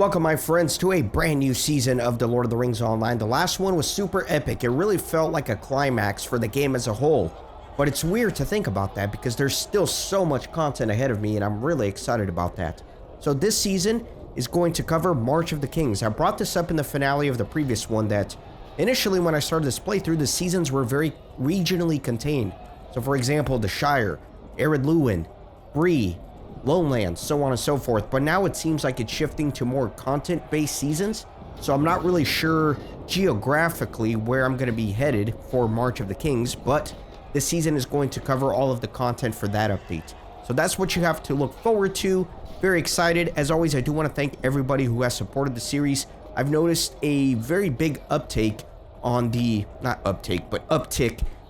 Welcome, my friends, to a brand new season of The Lord of the Rings Online. The last one was super epic. It really felt like a climax for the game as a whole. But it's weird to think about that because there's still so much content ahead of me, and I'm really excited about that. So this season is going to cover March of the Kings. I brought this up in the finale of the previous one that initially when I started this playthrough, the seasons were very regionally contained. So for example, the Shire, Ered Luin, Bree, Lone Lands, so on and so forth. But now it seems like it's shifting to more content-based seasons. So I'm not really sure geographically where I'm going to be headed for March of the Kings, but this season is going to cover all of the content for that update. So that's what you have to look forward to. Very excited. As always, I do want to thank everybody who has supported the series. I've noticed a very big uptick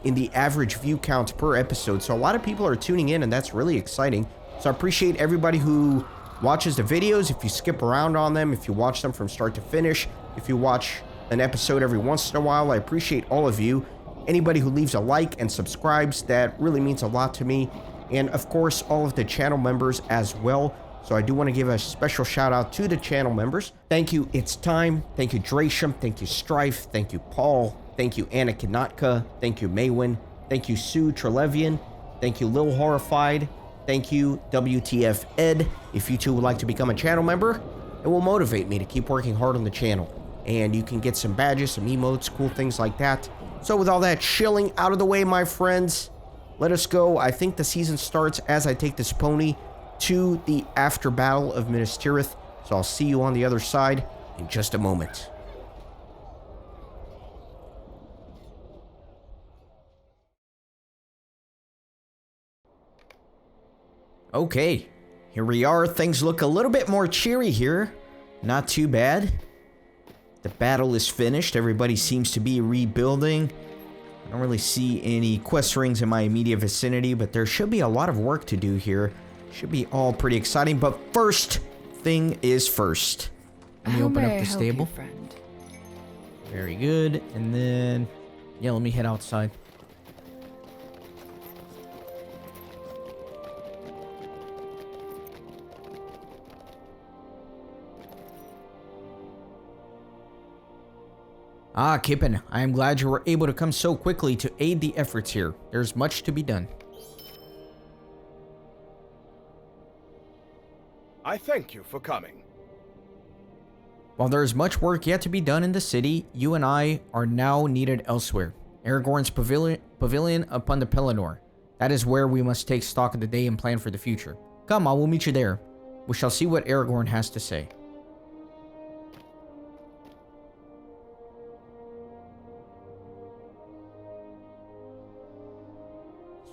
in the average view count per episode. So a lot of people are tuning in, and that's really exciting. So I appreciate everybody who watches the videos, if you skip around on them, if you watch them from start to finish, if you watch an episode every once in a while. I appreciate all of you. Anybody who leaves a like and subscribes, that really means a lot to me. And of course, all of the channel members as well. So I do want to give a special shout out to the channel members. Thank you, It's Time. Thank you, Drasham. Thank you, Strife. Thank you, Paul. Thank you, Anna Kanatka. Thank you, Maywin. Thank you, Sue Trelevian. Thank you, Lil Horrified. Thank you, WTF Ed. If you too would like to become a channel member, it will motivate me to keep working hard on the channel. And you can get some badges, some emotes, cool things like that. So with all that chilling out of the way, my friends, let us go. I think the season starts as I take this pony to the after battle of Minas Tirith. So I'll see you on the other side in just a moment. Okay, here we are. Things look a little bit more cheery here. Not too bad. The battle is finished. Everybody seems to be rebuilding. I don't really see any quest rings in my immediate vicinity, but there should be a lot of work to do here. Should be all pretty exciting, but first thing is first. Let me open up the stable. Very good. And then, yeah, let me head outside. Ah, Kippen, I am glad you were able to come so quickly to aid the efforts here. There's much to be done. I thank you for coming. While there is much work yet to be done in the city, you and I are now needed elsewhere. Aragorn's pavilion upon the Pelennor. That is where we must take stock of the day and plan for the future. Come, I will meet you there. We shall see what Aragorn has to say.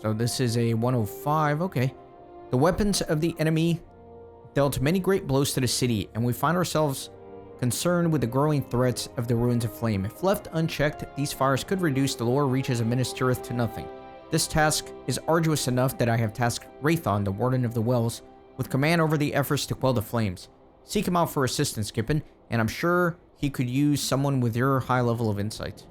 So this is a 105, okay. The weapons of the enemy dealt many great blows to the city, and we find ourselves concerned with the growing threats of the Ruins of Flame. If left unchecked, these fires could reduce the lower reaches of Minas Tirith to nothing. This task is arduous enough that I have tasked Raithon, the Warden of the Wells, with command over the efforts to quell the flames. Seek him out for assistance, Kippen, and I'm sure he could use someone with your high level of insight.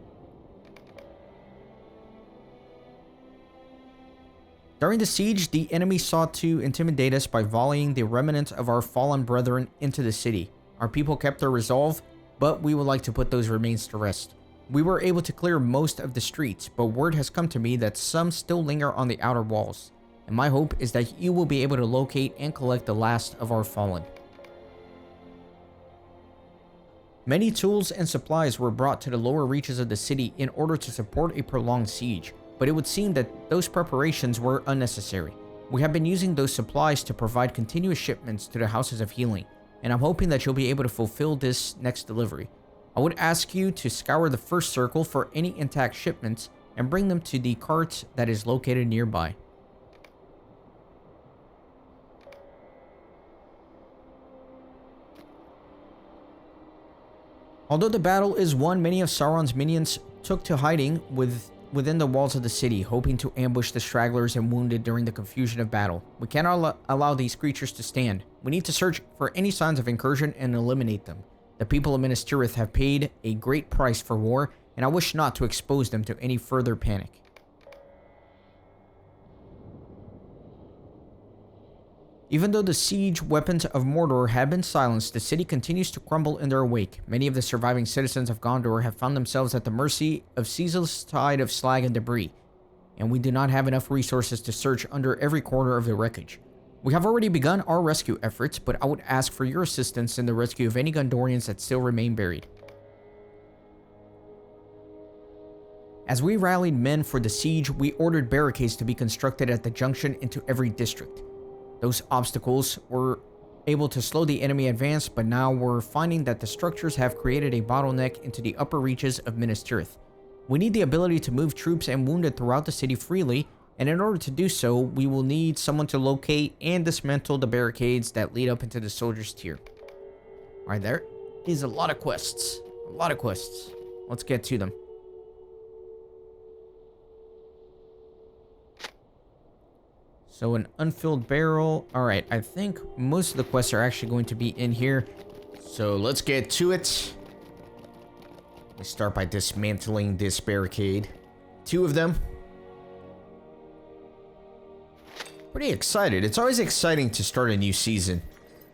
During the siege, the enemy sought to intimidate us by volleying the remnants of our fallen brethren into the city. Our people kept their resolve, but we would like to put those remains to rest. We were able to clear most of the streets, but word has come to me that some still linger on the outer walls. And my hope is that you will be able to locate and collect the last of our fallen. Many tools and supplies were brought to the lower reaches of the city in order to support a prolonged siege. But it would seem that those preparations were unnecessary. We have been using those supplies to provide continuous shipments to the Houses of Healing, and I'm hoping that you'll be able to fulfill this next delivery. I would ask you to scour the first circle for any intact shipments and bring them to the cart that is located nearby. Although the battle is won, many of Sauron's minions took to hiding within the walls of the city, hoping to ambush the stragglers and wounded during the confusion of battle. We cannot allow these creatures to stand. We need to search for any signs of incursion and eliminate them. The people of Minas Tirith have paid a great price for war, and I wish not to expose them to any further panic. Even though the siege weapons of Mordor have been silenced, the city continues to crumble in their wake. Many of the surviving citizens of Gondor have found themselves at the mercy of ceaseless tide of slag and debris, and we do not have enough resources to search under every corner of the wreckage. We have already begun our rescue efforts, but I would ask for your assistance in the rescue of any Gondorians that still remain buried. As we rallied men for the siege, we ordered barricades to be constructed at the junction into every district. Those obstacles were able to slow the enemy advance, but now we're finding that the structures have created a bottleneck into the upper reaches of Minas Tirith. We need the ability to move troops and wounded throughout the city freely, and in order to do so, we will need someone to locate and dismantle the barricades that lead up into the soldiers' tier. Alright, there is a lot of quests. A lot of quests. Let's get to them. So an unfilled barrel. Alright, I think most of the quests are actually going to be in here. So let's get to it. Let's start by dismantling this barricade. 2 of them. Pretty excited. It's always exciting to start a new season.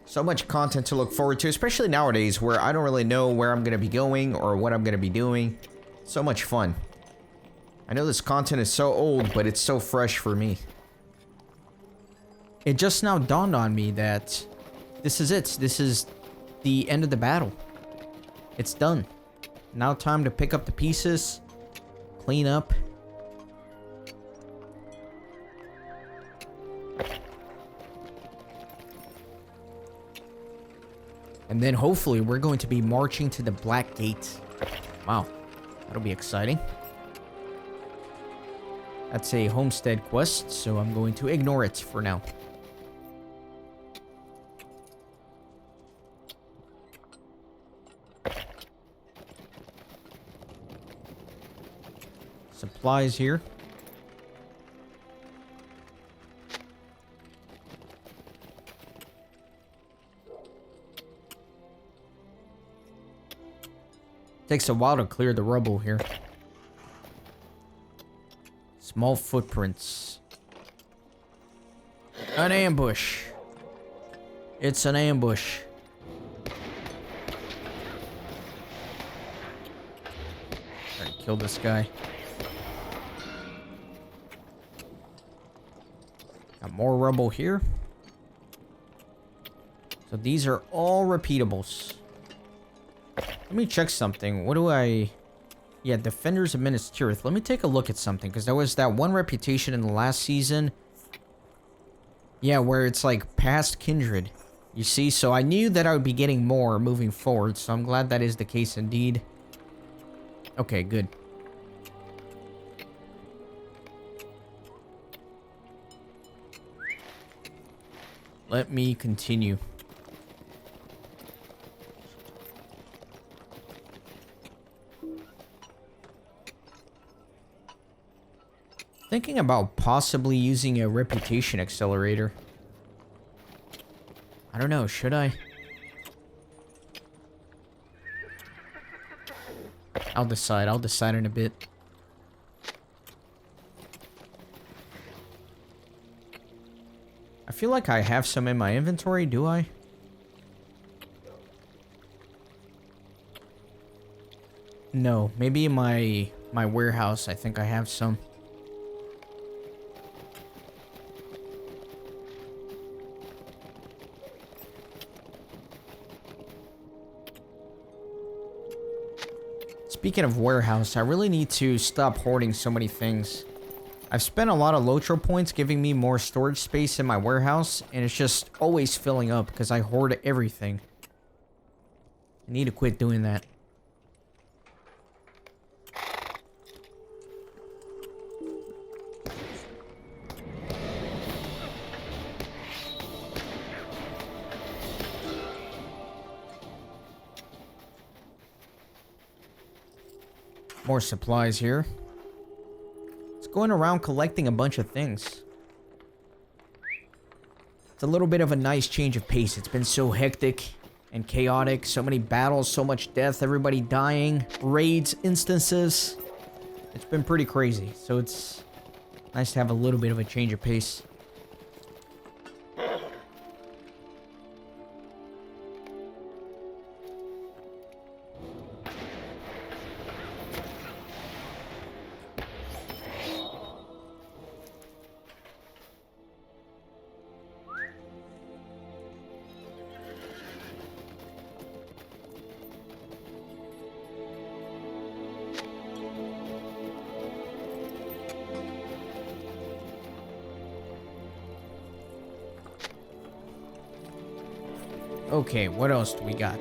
So much content to look forward to, especially nowadays where I don't really know where I'm going to be going or what I'm going to be doing. So much fun. I know this content is so old, but it's so fresh for me. It just now dawned on me that this is it. This is the end of the battle. It's done. Now time to pick up the pieces, clean up. And then hopefully we're going to be marching to the Black Gate. Wow, that'll be exciting. That's a homestead quest, so I'm going to ignore it for now. Supplies here. Takes a while to clear the rubble here. Small footprints. An ambush. It's an ambush. Alright, kill this guy. Got more rubble here. So these are all repeatables. Let me check something. What do I... Yeah, Defenders of Minas Tirith. Let me take a look at something, because there was that one reputation in the last season. Yeah, where it's like past kindred. You see, so I knew that I would be getting more moving forward, so I'm glad that is the case indeed. Okay, good. Let me continue. Thinking about possibly using a reputation accelerator. I don't know, should I? I'll decide in a bit. I feel like I have some in my inventory, do I? No, maybe in my warehouse I think I have some. Speaking of warehouse, I really need to stop hoarding so many things. I've spent a lot of LOTRO points giving me more storage space in my warehouse, and it's just always filling up because I hoard everything. I need to quit doing that. More supplies here. It's going around collecting a bunch of things. It's a little bit of a nice change of pace. It's been so hectic and chaotic. So many battles, so much death, everybody dying, raids, instances. It's been pretty crazy. So it's nice to have a little bit of a change of pace. Okay, what else do we got?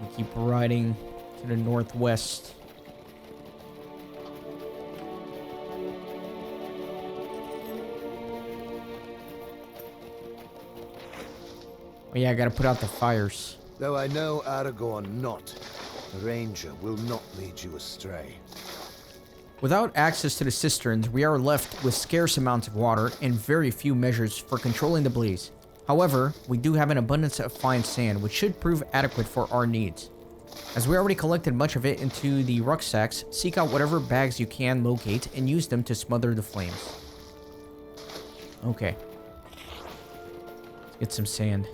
We keep riding to the northwest. Oh yeah, I gotta put out the fires. Though I know Aragorn not, the ranger will not lead you astray. Without access to the cisterns, we are left with scarce amounts of water and very few measures for controlling the blaze. However, we do have an abundance of fine sand, which should prove adequate for our needs. As we already collected much of it into the rucksacks, seek out whatever bags you can locate and use them to smother the flames. Okay. Let's get some sand.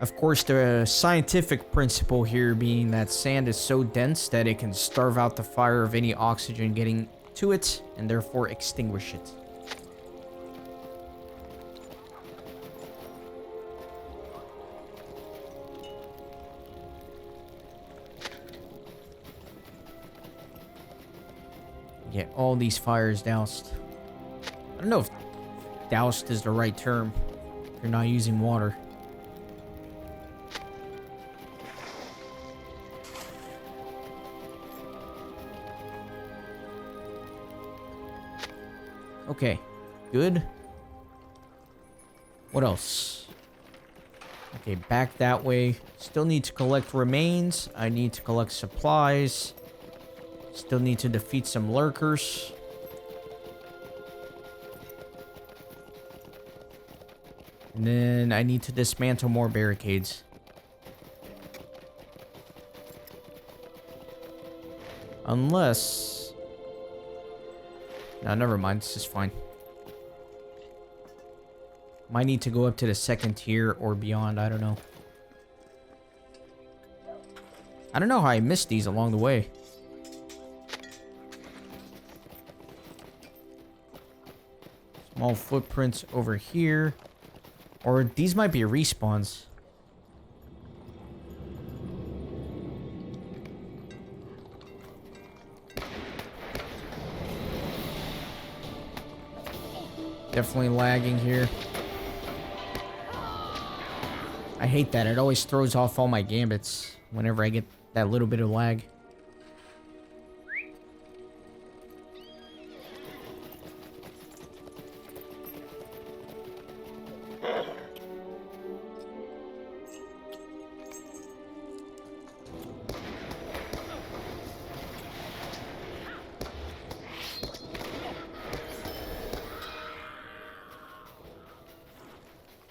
Of course, the scientific principle here being that sand is so dense that it can starve out the fire of any oxygen getting to it and therefore extinguish it. Get all these fires doused. I don't know if doused is the right term if you're not using water. Okay, good. What else? Okay, back that way. Still need to collect remains. I need to collect supplies. Still need to defeat some lurkers. And then I need to dismantle more barricades. Unless... No, never mind. This is fine. Might need to go up to the second tier or beyond. I don't know. I don't know how I missed these along the way. Small footprints over here. Or these might be respawns. Definitely lagging here. I hate that. It always throws off all my gambits whenever I get that little bit of lag.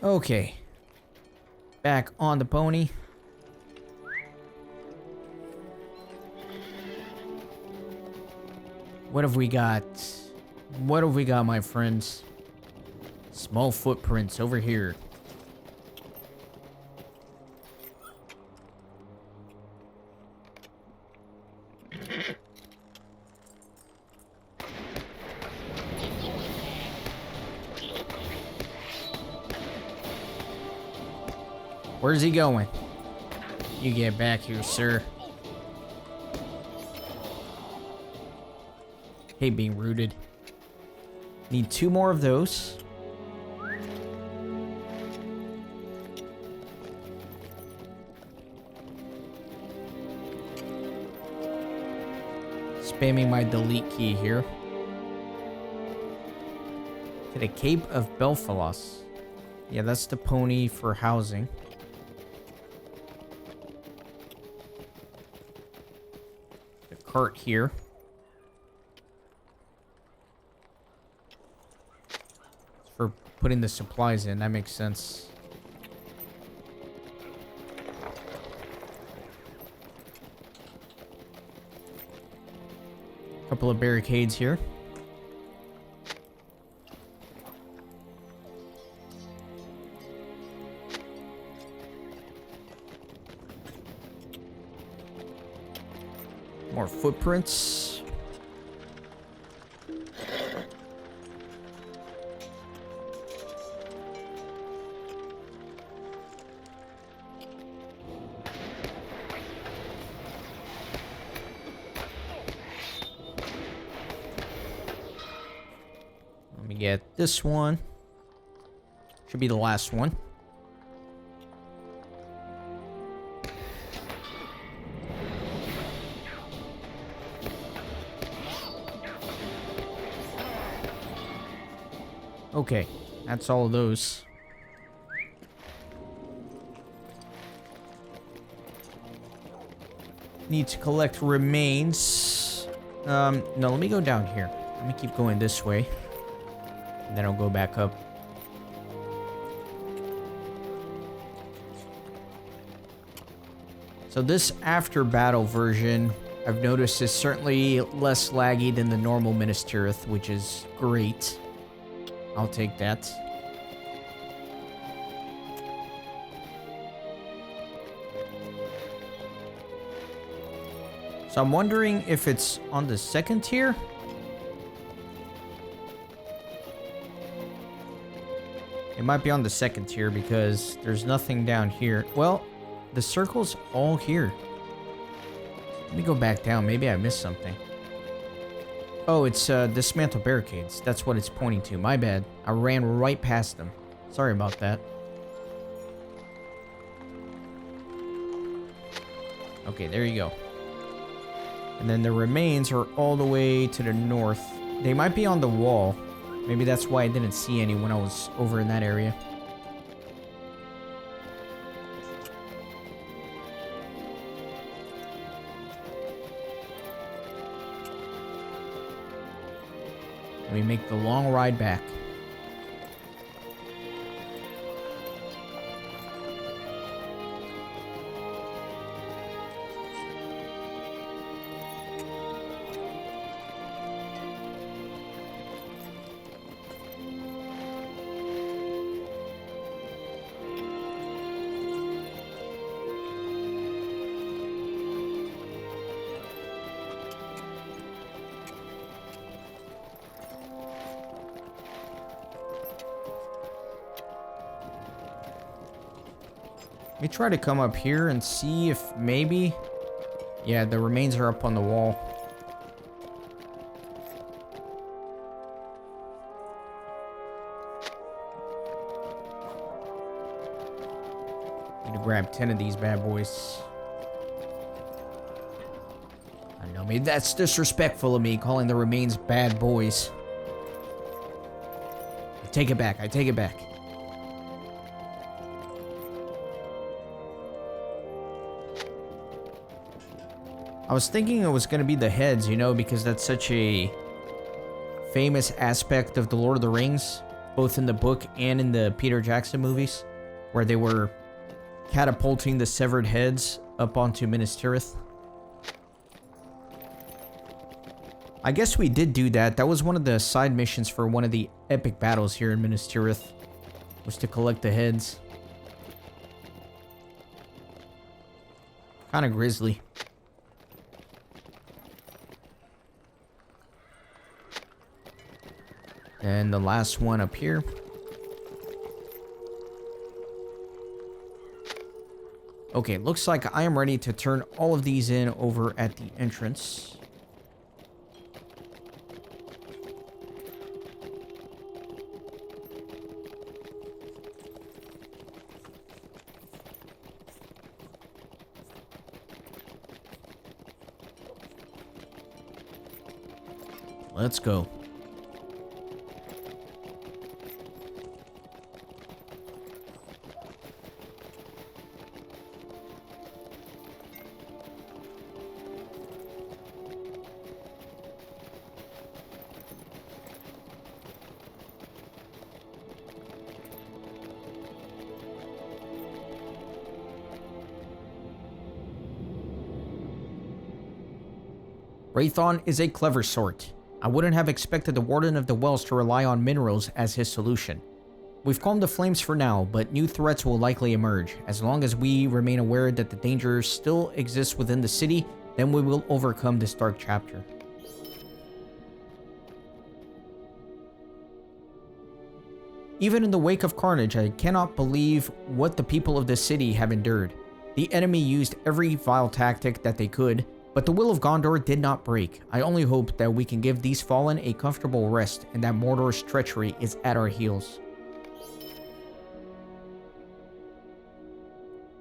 Okay. Back on the pony. What have we got? What have we got, my friends? Small footprints over here. Where's he going? You get back here, sir. Hate being rooted. Need 2 more of those. Spamming my delete key here. To the Cape of Belfalos. Yeah, that's the pony for housing. The cart here. For putting the supplies in, that makes sense. Couple of barricades here. More footprints. get this one. Should be the last one. Okay, that's all of those. Need to collect remains. No, let me go down here. Let me keep going this way. And then I'll go back up. So this after battle version, I've noticed, is certainly less laggy than the normal Minas Tirith, which is great. I'll take that. So I'm wondering if it's on the second tier? It might be on the second tier because there's nothing down here. Well, the circle's all here. Let me go back down. Maybe I missed something. Oh, it's dismantle barricades. That's what it's pointing to. My bad. I ran right past them. Sorry about that. Okay, there you go. And then the remains are all the way to the north. They might be on the wall. Maybe that's why I didn't see any when I was over in that area. And we make the long ride back. Let me try to come up here and see if maybe... Yeah, the remains are up on the wall. Need to grab 10 of these bad boys. I know, maybe that's disrespectful of me, calling the remains bad boys. I take it back, I take it back. I was thinking it was going to be the heads, you know, because that's such a famous aspect of The Lord of the Rings, both in the book and in the Peter Jackson movies, where they were catapulting the severed heads up onto Minas Tirith. I guess we did do that. That was one of the side missions for one of the epic battles here in Minas Tirith, was to collect the heads. Kind of grisly. And the last one up here. Okay, looks like I am ready to turn all of these in over at the entrance. Let's go. Wraithon is a clever sort. I wouldn't have expected the Warden of the Wells to rely on minerals as his solution. We've calmed the flames for now, but new threats will likely emerge. As long as we remain aware that the danger still exists within the city, then we will overcome this dark chapter. Even in the wake of carnage, I cannot believe what the people of this city have endured. The enemy used every vile tactic that they could, But the will of Gondor did not break. I only hope that we can give these fallen a comfortable rest and that Mordor's treachery is at our heels.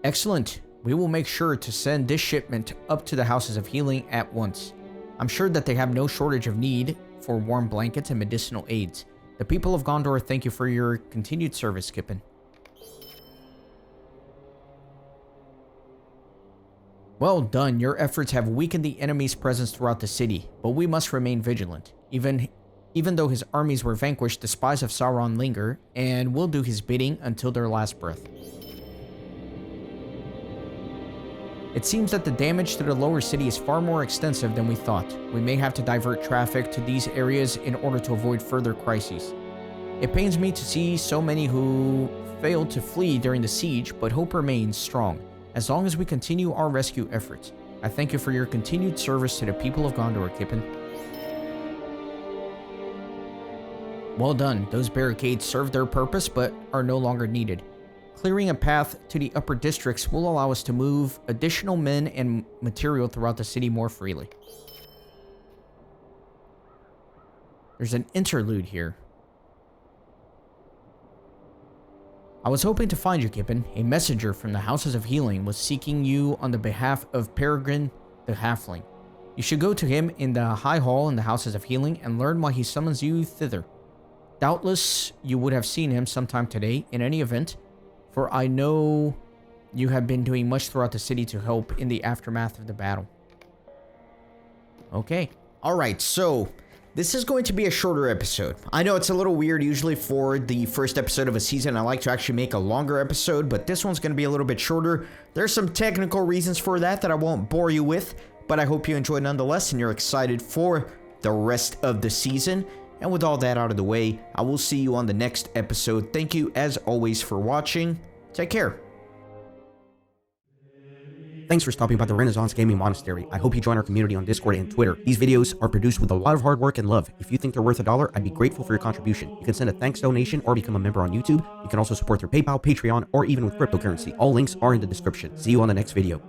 Excellent. We will make sure to send this shipment up to the Houses of Healing at once. I'm sure that they have no shortage of need for warm blankets and medicinal aids. The people of Gondor thank you for your continued service, Kippen. Well done. Your efforts have weakened the enemy's presence throughout the city, but we must remain vigilant. Even though his armies were vanquished, the spies of Sauron linger, and will do his bidding until their last breath. It seems that the damage to the lower city is far more extensive than we thought. We may have to divert traffic to these areas in order to avoid further crises. It pains me to see so many who failed to flee during the siege, but hope remains strong, as long as we continue our rescue efforts. I thank you for your continued service to the people of Gondor, Kippen. Well done. Those barricades served their purpose, but are no longer needed. Clearing a path to the upper districts will allow us to move additional men and material throughout the city more freely. There's an interlude here. I was hoping to find you, Kippen. A messenger from the Houses of Healing was seeking you on the behalf of Peregrine the Halfling. You should go to him in the High Hall in the Houses of Healing and learn why he summons you thither. Doubtless, you would have seen him sometime today in any event, for I know you have been doing much throughout the city to help in the aftermath of the battle. Okay. Alright, so this is going to be a shorter episode. I know it's a little weird. Usually for the first episode of a season, I like to actually make a longer episode, but this one's going to be a little bit shorter. There's some technical reasons for that I won't bore you with, but I hope you enjoyed nonetheless and you're excited for the rest of the season. And with all that out of the way, I will see you on the next episode. Thank you, as always, for watching. Take care. Thanks for stopping by the Renaissance Gaming Monastery. I hope you join our community on Discord and Twitter. These videos are produced with a lot of hard work and love. If you think they're worth $1, I'd be grateful for your contribution. You can send a thanks donation or become a member on YouTube. You can also support through PayPal, Patreon, or even with cryptocurrency. All links are in the description. See you on the next video.